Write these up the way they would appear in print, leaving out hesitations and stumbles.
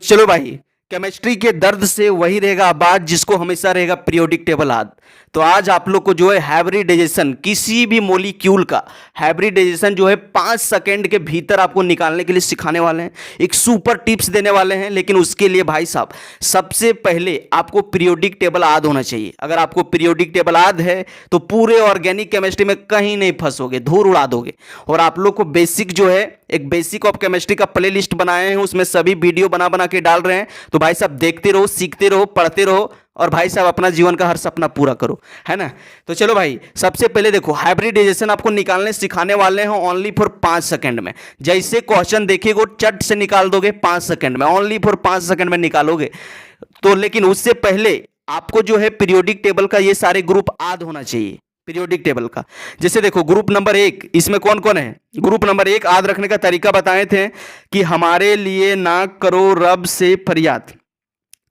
चलो भाई, केमिस्ट्री के दर्द से वही रहेगा आबाद जिसको हमेशा रहेगा पीरियोडिक टेबल याद। तो आज आप लोग को जो है हाइब्रिडाइजेशन किसी भी मॉलिक्यूल का हाइब्रिडाइजेशन जो है 5 सेकंड के भीतर आपको निकालने के लिए सिखाने वाले हैं, एक सुपर टिप्स देने वाले हैं। लेकिन उसके लिए भाई साहब सबसे पहले आपको पीरियोडिक टेबल याद होना चाहिए। अगर आपको पीरियोडिक टेबल याद है तो पूरे ऑर्गेनिक केमिस्ट्री में कहीं नहीं फंसोगे, धूल उड़ा दोगे। और आप लोग को बेसिक जो है एक बेसिक ऑफ केमिस्ट्री का प्ले लिस्ट बनाए हैं, उसमें सभी वीडियो बना बना के डाल रहे हैं। तो भाई साहब देखते रहो, सीखते रहो, पढ़ते रहो और भाई साहब अपना जीवन का हर सपना पूरा करो, है ना। तो चलो भाई, सबसे पहले देखो हाइब्रिडाइजेशन आपको निकालने सिखाने वाले हैं ओनली फॉर 5 सेकंड में। जैसे क्वेश्चन देखिएगा चट से निकाल दोगे 5 सेकंड में, ओनली फॉर 5 सेकंड में निकालोगे। तो लेकिन उससे पहले आपको जो है पीरियोडिक टेबल का ये सारे ग्रुप याद होना चाहिए। पीरियोडिक टेबल का जैसे देखो ग्रुप नंबर 1, इसमें कौन कौन है। ग्रुप नंबर 1 याद रखने का तरीका बताए थे कि हमारे लिए ना करो रब से फरियाद।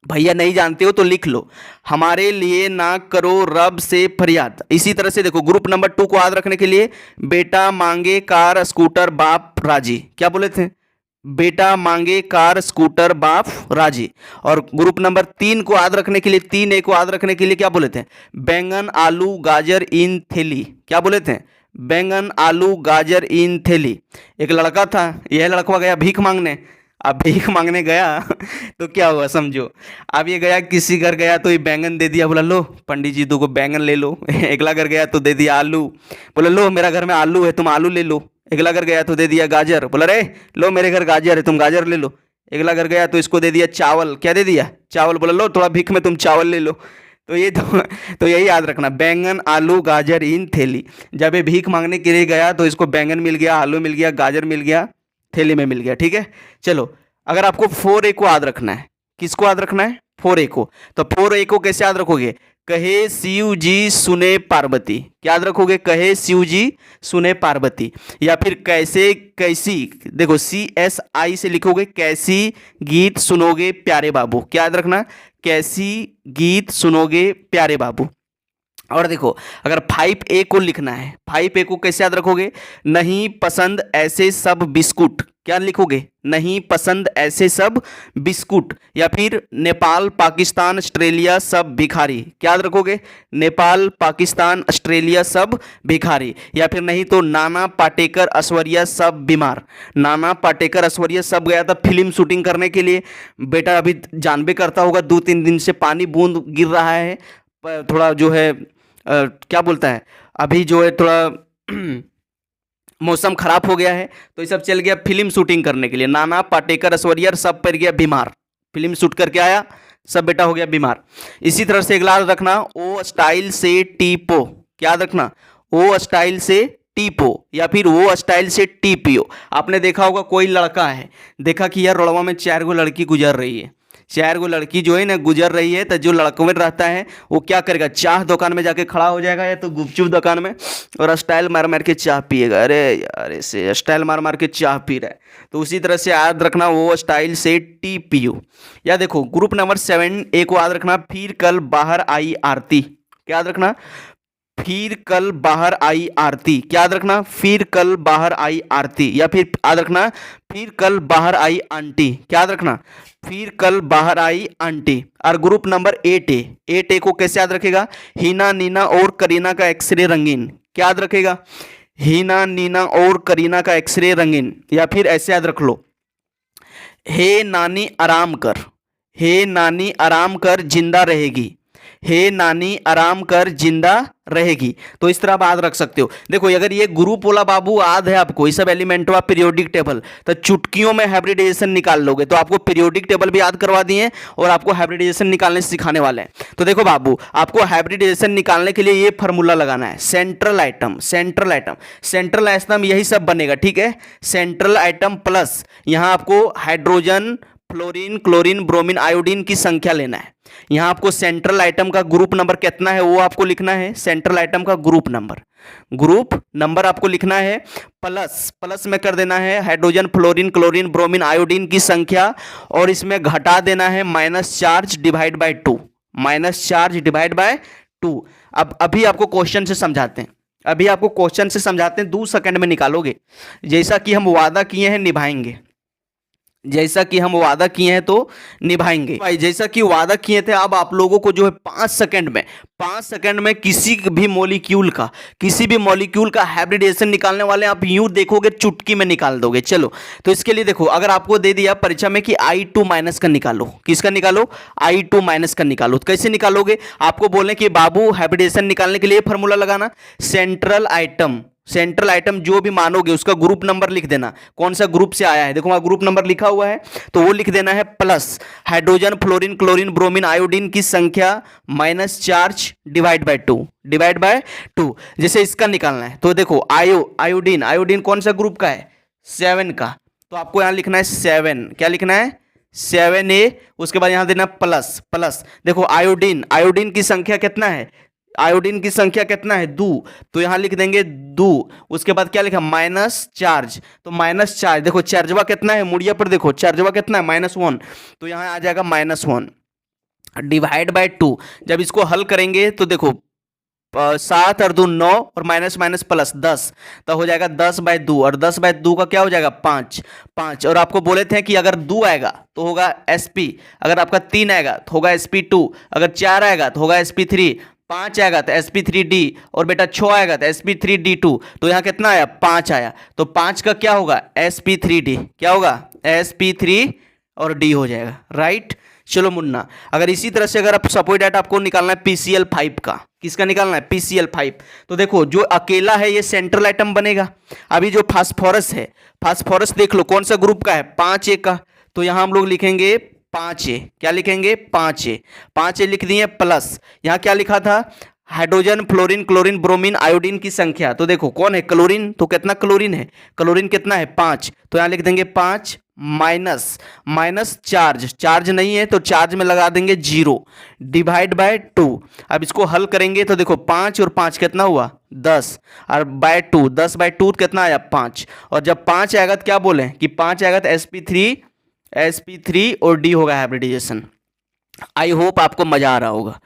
भैया नहीं जानते हो तो लिख लो, हमारे लिए ना करो रब से फरियाद। इसी तरह से देखो ग्रुप नंबर 2 को याद रखने के लिए बेटा मांगे कार स्कूटर बाप राजी। क्या बोले थे, बेटा मांगे कार स्कूटर बाप राजी। और ग्रुप नंबर 3 को याद रखने के लिए 3A को याद रखने के लिए क्या बोले थे, बैंगन आलू गाजर इन थैली। क्या बोले थे, बैंगन आलू गाजर इन थैली। एक लड़का था, यह लड़का गया भीख मांगने। अब भीख मांगने गया तो क्या हुआ समझो। अब ये गया किसी घर गया तो ये बैंगन दे दिया, बोला लो पंडित जी 2 को बैंगन ले लो। अगला घर गया तो दे दिया आलू, बोला लो मेरा घर में आलू है तुम आलू ले लो। अगला घर गया तो दे दिया गाजर, बोला रे लो मेरे घर गाजर है तुम गाजर ले लो। अगला घर गया तो इसको दे दिया चावल। क्या दे दिया, चावल, बोला लो थोड़ा भीख में तुम चावल ले लो। तो ये तो यही याद रखना, बैंगन आलू गाजर इन थैली। जब ये भीख मांगने के लिए गया तो इसको बैंगन मिल गया, आलू मिल गया, गाजर मिल गया, थैली में मिल गया। ठीक है, चलो अगर आपको 4A को याद रखना है, किसको याद रखना है, 4A को। तो 4A को कैसे याद रखोगे, कहे शिव जी सुने पार्वती। क्या याद रखोगे, कहे शिव जी सुने पार्वती। या फिर कैसे कैसी, देखो CSI से लिखोगे, कैसी गीत सुनोगे प्यारे बाबू। क्या याद रखना, कैसी गीत सुनोगे प्यारे बाबू। और देखो अगर 5A को लिखना है, 5A को कैसे याद रखोगे, नहीं पसंद ऐसे सब बिस्कुट। क्या लिखोगे, नहीं पसंद ऐसे सब बिस्कुट। या फिर नेपाल पाकिस्तान ऑस्ट्रेलिया सब भिखारी। क्या याद रखोगे, नेपाल पाकिस्तान ऑस्ट्रेलिया सब भिखारी। या फिर नहीं तो नाना पाटेकर ऐश्वर्या सब बीमार। नाना पाटेकर ऐश्वर्या सब गया था फिल्म शूटिंग करने के लिए। बेटा अभी जानबे करता होगा 2-3 दिन से पानी बूंद गिर रहा है, थोड़ा जो है क्या बोलता है, अभी जो है थोड़ा मौसम खराब हो गया है तो ये सब चल गया फिल्म शूटिंग करने के लिए। नाना पाटेकर ऐश्वर्या सब पर गया बीमार, फिल्म शूट करके आया, सब बेटा हो गया बीमार। इसी तरह से अगला रखना, ओ स्टाइल से टीपो। क्या रखना, ओ स्टाइल से टीपो या फिर वो स्टाइल से टीपियो। आपने देखा होगा कोई लड़का है, देखा कि यार रोडवा में 4 गो लड़की गुजर रही है, 4 गो लड़की जो है ना गुजर रही है, तो जो लड़कों में रहता है वो क्या करेगा, चाह दुकान में जाके खड़ा हो जाएगा या तो गुपचुप दुकान में और स्टाइल मार मार के चाह पिएगा। अरे यार ऐसे स्टाइल मार मार के चाह पी रहा है। तो उसी तरह से याद रखना, वो स्टाइल से टी पियो। या देखो ग्रुप नंबर 7A को याद रखना, फिर कल बाहर आई आरती। क्या याद रखना, फिर कल बाहर आई आरती। क्या याद रखना, फिर कल बाहर आई आरती। या फिर याद रखना, फिर कल बाहर आई आंटी। क्या याद रखना, फिर कल बाहर आई आंटी। और ग्रुप नंबर 8A को कैसे याद रखेगा, हीना नीना और करीना का एक्सरे रंगीन। क्या याद रखेगा, हीना नीना और करीना का एक्सरे रंगीन। या फिर ऐसे याद रख लो, हे नानी आराम कर, हे नानी आराम कर जिंदा रहेगी, हे नानी आराम कर जिंदा रहेगी। तो इस तरह आप याद रख सकते हो। देखो अगर ये ग्रुप वाला बाबू याद है आपको, ये सब एलिमेंट व पीरियोडिक टेबल, तो चुटकियों में हाइब्रिडाइजेशन निकाल लोगे। तो आपको पीरियोडिक टेबल भी याद करवा दिए और आपको हाइब्रिडाइजेशन निकालने सिखाने वाले हैं। तो देखो बाबू, आपको हाइब्रिडाइजेशन निकालने के लिए ये फार्मूला लगाना है, central item, central item, central item यही सब बनेगा। ठीक है, सेंट्रल आइटम प्लस यहाँ आपको hydrogen fluorine chlorine bromine iodine की संख्या लेना है। यहां आपको सेंट्रल आइटम का ग्रुप नंबर कितना है वो आपको लिखना है, सेंट्रल आइटम का ग्रुप नंबर आपको लिखना है। प्लस में कर देना है hydrogen fluorine chlorine bromine iodine की संख्या और इसमें घटा देना है minus charge divide by 2, minus charge divide by 2। अब अभी आपको क्वेश्चन से समझाते हैं, 2 सेकंड में निकालोगे। जैसा कि हम वादा किए हैं निभाएंगे। जैसा कि हम वादा किए हैं तो निभाएंगे भाई। जैसा कि वादा किए थे, अब आप लोगों को जो है 5 सेकंड में किसी भी मॉलिक्यूल का हाइब्रिडेशन निकालने वाले आप यूं देखोगे चुटकी में निकाल दोगे। चलो, तो इसके लिए देखो, अगर आपको दे दिया परीक्षा में कि I2- का निकालो, किसका निकालो, I2- का निकालो, तो कैसे निकालोगे? आपको बोले कि बाबू हाइब्रिडेशन निकालने के लिए फॉर्मूला लगाना, सेंट्रल आइटम जो भी मानोगे उसका ग्रुप नंबर लिख देना, कौन सा ग्रुप से आया है, देखो वहां ग्रुप नंबर लिखा हुआ है तो वो लिख देना है, plus hydrogen fluorine chlorine bromine iodine की संख्या minus charge divide by two. जैसे इसका निकालना है तो देखो आयोडीन कौन सा ग्रुप का है, 7 का, तो आपको यहां लिखना है 7, क्या लिखना है 7A। उसके बाद यहां देना प्लस देखो आयोडीन की संख्या कितना है, आयोडीन की संख्या कितना है 2, तो यहां लिख देंगे 2। उसके बाद क्या लिखा, माइनस चार्ज, तो माइनस चार्ज देखो चार्जवा कितना है, मुड़िया पर देखो चार्जवा कितना है -1, तो यहां आ जाएगा -1 डिवाइड बाय 2। जब इसको हल करेंगे तो देखो 7 और 2 9 और माइनस माइनस प्लस 10, तो हो जाएगा 10/2, और 10/2 का क्या हो जाएगा 5। और आपको बोले थे कि अगर 2 आएगा तो होगा sp, अगर आपका 3 आएगा तो होगा sp2, अगर 4 आएगा तो होगा sp3, 5 आएगा तो sp3d, और बेटा 6 आएगा तो sp3d2। तो यहाँ कितना आया 5 आया, तो 5 का क्या होगा sp3d, क्या होगा sp3 और d हो जाएगा, राइट। चलो मुन्ना, अगर इसी तरह से अगर आप सपोज डेट आपको निकालना है PCl5 का, किसका निकालना है PCl5, तो देखो जो अकेला है ये सेंट्रल आइटम बनेगा। अभी जो फास्फोरस है, फास्फोरस देख लो कौन सा ग्रुप का है 5A का, तो यहां हम लोग लिखेंगे 5A, क्या लिखेंगे 5A लिख दिए, प्लस यहां क्या लिखा था hydrogen fluorine chlorine bromine iodine की संख्या, तो देखो कौन है क्लोरीन, तो कितना क्लोरीन है, क्लोरीन कितना है 5, तो यहां लिख देंगे 5 माइनस चार्ज नहीं है तो चार्ज में लगा देंगे 0 डिवाइड बाय 2। अब इसको हल करेंगे तो देखो 5 और 5 कितना हुआ 10, और बाय 2 10/2 कितना आया 5, और जब 5 आएगा तो क्या बोले कि 5 आएगा तो sp3 और d होगा हाइब्रिडाइजेशन। आई होप आपको मजा आ रहा होगा।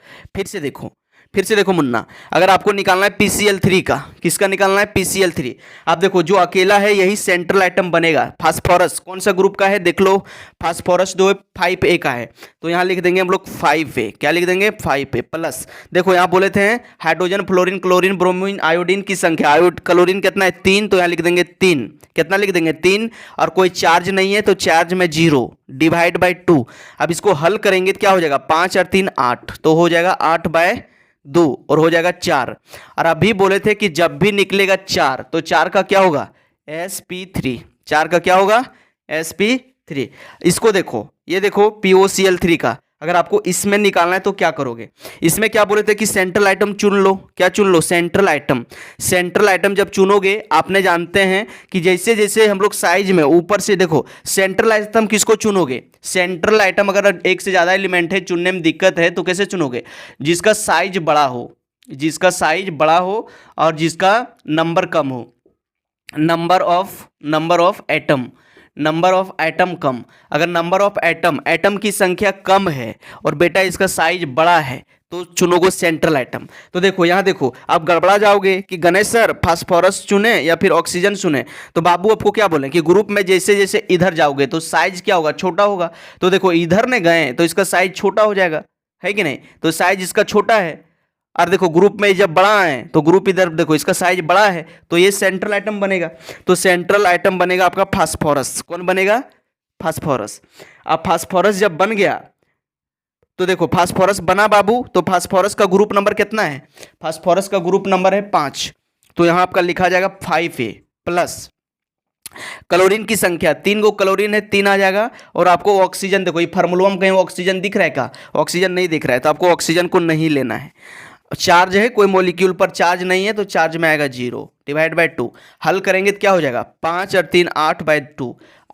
फिर से देखो मुन्ना, अगर आपको निकालना है PCl3 का, किसका निकालना है PCl3, आप देखो जो अकेला है यही सेंट्रल आइटम बनेगा। फास्फोरस कौन सा ग्रुप का है देख लो, फास्फोरस जो है 5A का है, तो यहाँ लिख देंगे हम लोग 5A, क्या लिख देंगे 5A, प्लस देखो यहाँ बोले थे hydrogen fluorine chlorine bromine iodine की संख्या, क्लोरीन कितना है 3, तो यहाँ लिख देंगे 3, कितना लिख देंगे 3, और कोई चार्ज नहीं है तो चार्ज में 0 डिवाइड बाय 2। अब इसको हल करेंगे तो क्या हो जाएगा 5 और 3 8, तो हो जाएगा 8/2 और हो जाएगा 4। और अभी बोले थे कि जब भी निकलेगा 4 तो 4 का क्या होगा sp3, 4 का क्या होगा sp3। इसको देखो, ये देखो POCl3 का, अगर आपको इसमें निकालना है तो क्या करोगे, इसमें क्या बोले थे कि सेंट्रल आइटम चुन लो, क्या चुन लो सेंट्रल आइटम जब चुनोगे आपने जानते हैं कि जैसे जैसे हम लोग साइज में ऊपर से देखो सेंट्रल आइटम किसको चुनोगे, सेंट्रल आइटम अगर एक से ज़्यादा एलिमेंट है चुनने में दिक्कत है तो कैसे चुनोगे, जिसका साइज बड़ा हो और जिसका नंबर कम हो, नंबर ऑफ एटम कम। अगर नंबर ऑफ एटम की संख्या कम है और बेटा इसका साइज बड़ा है तो चुनोगे सेंट्रल आइटम। तो देखो यहाँ देखो, आप गड़बड़ा जाओगे कि गणेश सर फास्फोरस चुने या फिर ऑक्सीजन चुने, तो बाबू आपको क्या बोले कि ग्रुप में जैसे जैसे इधर जाओगे तो साइज क्या होगा छोटा होगा। तो देखो इधर ने गए तो इसका साइज छोटा हो जाएगा, है कि नहीं, तो साइज इसका छोटा है। और देखो ग्रुप में जब बड़ा है तो ग्रुप इधर देखो इसका साइज बड़ा है तो ये सेंट्रल आइटम बनेगा। तो सेंट्रल आइटम बनेगा आपका फास्फोरस। कौन बनेगा फास्फोरस। अब फास्फोरस जब बन गया तो देखो फास्फोरस बना बाबू, तो फास्फोरस का ग्रुप नंबर कितना है, फास्फोरस का ग्रुप नंबर है 5, तो यहां आपका लिखा जाएगा 5A प्लस क्लोरीन की संख्या 3 गो क्लोरीन है 3 आ जाएगा। और आपको ऑक्सीजन देखो ये फार्मूला में कहीं ऑक्सीजन दिख रहा है क्या, ऑक्सीजन नहीं दिख रहा है तो आपको ऑक्सीजन को नहीं लेना है। चार्ज है कोई मॉलिक्यूल पर चार्ज नहीं है तो चार्ज में आएगा 0 डिवाइड बाय 2। हल करेंगे तो क्या हो जाएगा 5 और 3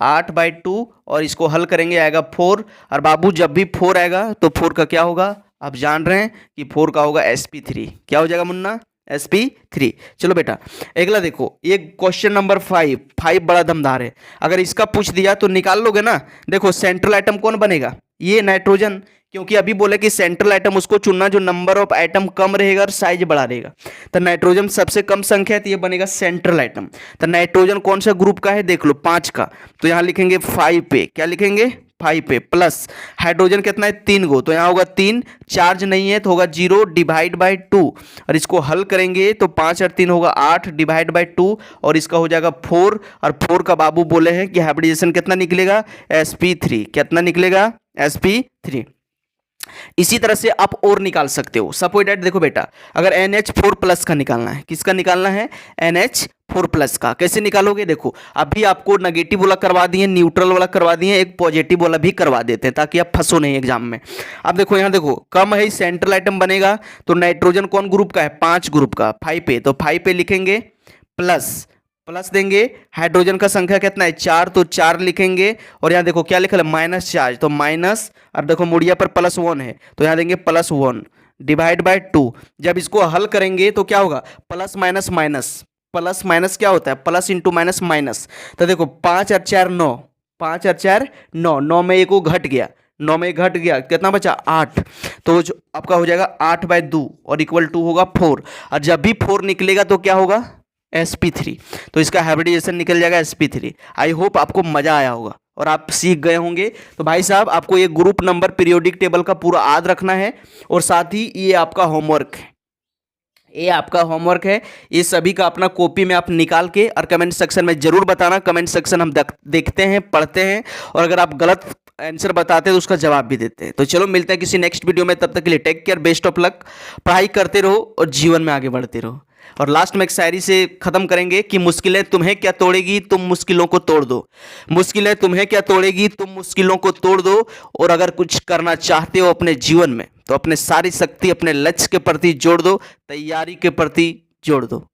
8/2 और इसको हल करेंगे आएगा 4। और बाबू जब भी 4 आएगा तो 4 का क्या होगा आप जान रहे हैं कि 4 का होगा sp3। क्या हो जाएगा मुन्ना sp3। चलो बेटा अगला देखो, ये क्वेश्चन नंबर 5 बड़ा दमदार है। अगर इसका पूछ दिया तो निकाल लोगे ना। देखो सेंट्रल आइटम कौन बनेगा, ये नाइट्रोजन, क्योंकि अभी बोले कि सेंट्रल एटम उसको चुनना जो नंबर ऑफ एटम कम रहेगा और साइज बड़ा रहेगा। तो नाइट्रोजन सबसे कम संख्या है तो ये बनेगा सेंट्रल एटम। तो नाइट्रोजन कौन सा ग्रुप का है देख लो 5 का, तो यहाँ लिखेंगे 5 पे, क्या लिखेंगे 5 पे, प्लस हाइड्रोजन कितना है 3 गो, तो यहाँ होगा 3, चार्ज नहीं है तो होगा 0 डिवाइड बाई 2, और इसको हल करेंगे तो 5 और 3 होगा 8 डिवाइड बाई 2, और इसका हो जाएगा 4, और 4 का बाबू बोले हैं कि हाइब्रिडाइजेशन कितना निकलेगा sp3, कितना निकलेगा sp3। इसी तरह से आप और निकाल सकते हो। सपोज दैट देखो बेटा, अगर NH4 प्लस का निकालना है, किसका निकालना है NH4 प्लस का, कैसे निकालोगे देखो, अभी आपको नेगेटिव वाला करवा दिए, न्यूट्रल वाला करवा दिए, एक पॉजिटिव वाला भी करवा देते हैं ताकि आप फंसो नहीं एग्जाम में। अब देखो यहाँ देखो कम है सेंट्रल आइटम बनेगा, तो नाइट्रोजन कौन ग्रुप का है 5 ग्रुप का 5 पे, तो 5 पे लिखेंगे प्लस प्लस देंगे, हाइड्रोजन का संख्या कितना है 4, तो 4 लिखेंगे, और यहाँ देखो क्या लिखा है माइनस चार्ज, तो माइनस, और देखो मुड़िया पर +1 है तो यहाँ देंगे +1 डिवाइड बाय 2। जब इसको हल करेंगे तो क्या होगा plus minus minus, plus minus क्या होता है प्लस इंटू माइनस माइनस। तो देखो 5 और 4 9, 5 और 4 9, 9 में एक वो घट गया, 9 में घट गया कितना बचा 8, तो जो आपका हो जाएगा 8/2 और इक्वल टू होगा 4, और जब भी 4 निकलेगा तो क्या होगा sp3, तो इसका हाइब्रिडाइजेशन निकल जाएगा sp3। आई होप आपको मजा आया होगा और आप सीख गए होंगे। तो भाई साहब आपको ये ग्रुप नंबर पीरियोडिक टेबल का पूरा याद रखना है, और साथ ही ये आपका होमवर्क है, ये आपका होमवर्क है, ये सभी का अपना कॉपी में आप निकाल के और कमेंट सेक्शन में जरूर बताना। कमेंट सेक्शन हम देखते हैं, पढ़ते हैं, और अगर आप गलत आंसर बताते हैं तो उसका जवाब भी देते हैं। तो चलो मिलते हैं किसी नेक्स्ट वीडियो में, तब तक के लिए take care, best of luck, पढ़ाई करते रहो और जीवन में आगे बढ़ते रहो। और लास्ट में एक शायरी से खत्म करेंगे कि मुश्किलें तुम्हें क्या तोड़ेगी, तुम मुश्किलों को तोड़ दो। मुश्किलें तुम्हें क्या तोड़ेगी, तुम मुश्किलों को तोड़ दो। और अगर कुछ करना चाहते हो अपने जीवन में तो अपने सारी शक्ति अपने लक्ष्य के प्रति जोड़ दो, तैयारी के प्रति जोड़ दो।